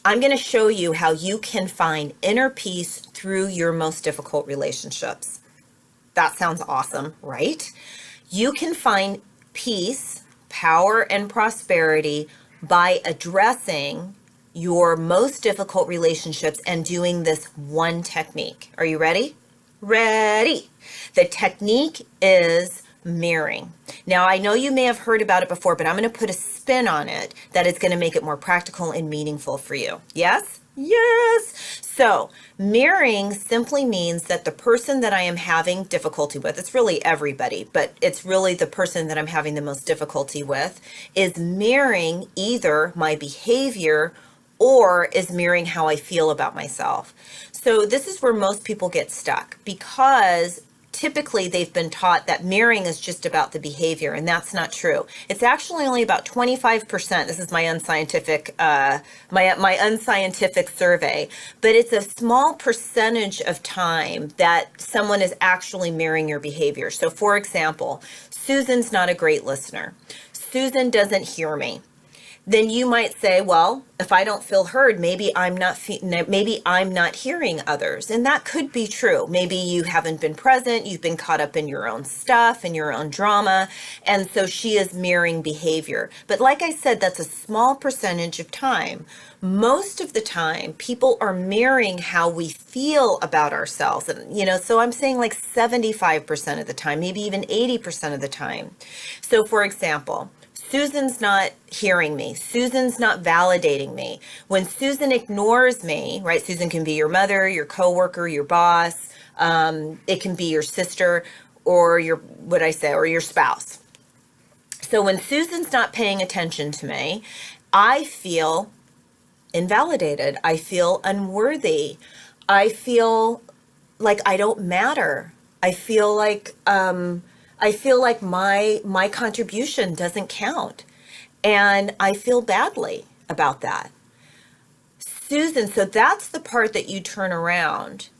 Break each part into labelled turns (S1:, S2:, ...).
S1: I'm going to show you how you can find inner peace through your most difficult relationships. That sounds awesome, right? You can find peace, power, and prosperity by addressing your most difficult relationships and doing this one technique. Are you ready? Ready. The technique is mirroring. Now, I know you may have heard about it before, but I'm going to put a spin on it that is going to make it more practical and meaningful for you. Yes? Yes. So mirroring simply means that the person that I am having difficulty with, it's really everybody, but it's really the person that I'm having the most difficulty with, is mirroring either my behavior or is mirroring how I feel about myself. So this is where most people get stuck, because typically they've been taught that mirroring is just about the behavior, and that's not true. It's actually only about 25%. This is my unscientific my unscientific survey, but it's a small percentage of time that someone is actually mirroring your behavior. So for example, Susan's not a great listener. Susan doesn't hear me. Then you might say, well, if I don't feel heard, maybe I'm not hearing others. And that could be true. Maybe you haven't been present, you've been caught up in your own stuff and your own drama. And so she is mirroring behavior. But like I said, that's a small percentage of time. Most of the time, people are mirroring how we feel about ourselves. And, so I'm saying like 75% of the time, maybe even 80% of the time. So for example, Susan's not hearing me. Susan's not validating me. When Susan ignores me, right? Susan can be your mother, your coworker, your boss. It can be your sister or or your spouse. So when Susan's not paying attention to me, I feel invalidated. I feel unworthy. I feel like I don't matter. I feel like my contribution doesn't count, and I feel badly about that. Susan, so that's the part that you turn around.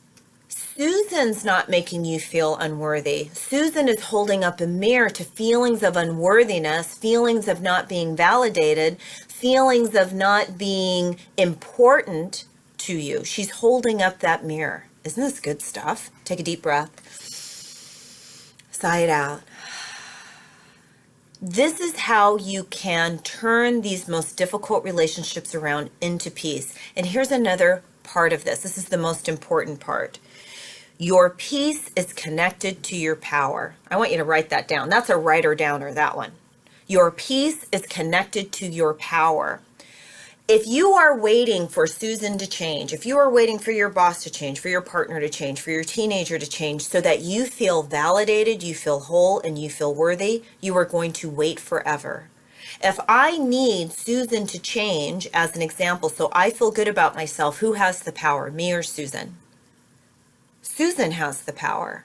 S1: Susan's not making you feel unworthy. Susan is holding up a mirror to feelings of unworthiness, feelings of not being validated, feelings of not being important to you. She's holding up that mirror. Isn't this good stuff? Take a deep breath. Sigh it out. This is how you can turn these most difficult relationships around into peace. And here's another part of this. This is the most important part. Your peace is connected to your power. I want you to write that down. That's a writer downer, that one. Your peace is connected to your power. If you are waiting for Susan to change, if you are waiting for your boss to change, for your partner to change, for your teenager to change, so that you feel validated, you feel whole, and you feel worthy, you are going to wait forever. If I need Susan to change, as an example, so I feel good about myself, who has the power, me or Susan? Susan has the power.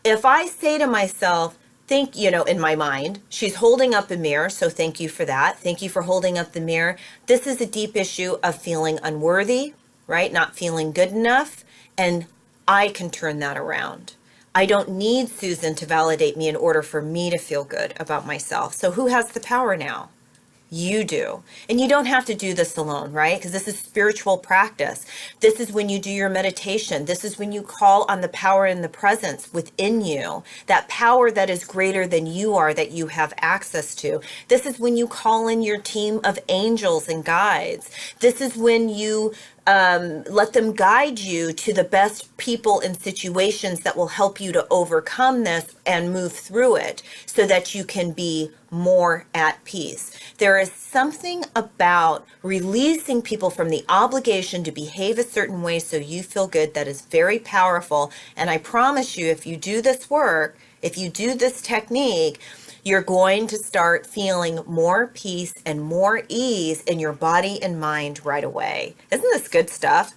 S1: If I say to myself, in my mind, she's holding up a mirror, so thank you for that. Thank you for holding up the mirror. This is a deep issue of feeling unworthy, right? Not feeling good enough, and I can turn that around. I don't need Susan to validate me in order for me to feel good about myself. So who has the power now? You do. And you don't have to do this alone, right? Because this is spiritual practice. This is when you do your meditation. This is when you call on the power and the presence within you, that power that is greater than you are, that you have access to. This is when you call in your team of angels and guides. This is when you let them guide you to the best people and situations that will help you to overcome this and move through it so that you can be more at peace. There is something about releasing people from the obligation to behave a certain way so you feel good that is very powerful. And I promise you, if you do this work, if you do this technique, you're going to start feeling more peace and more ease in your body and mind right away. Isn't this good stuff?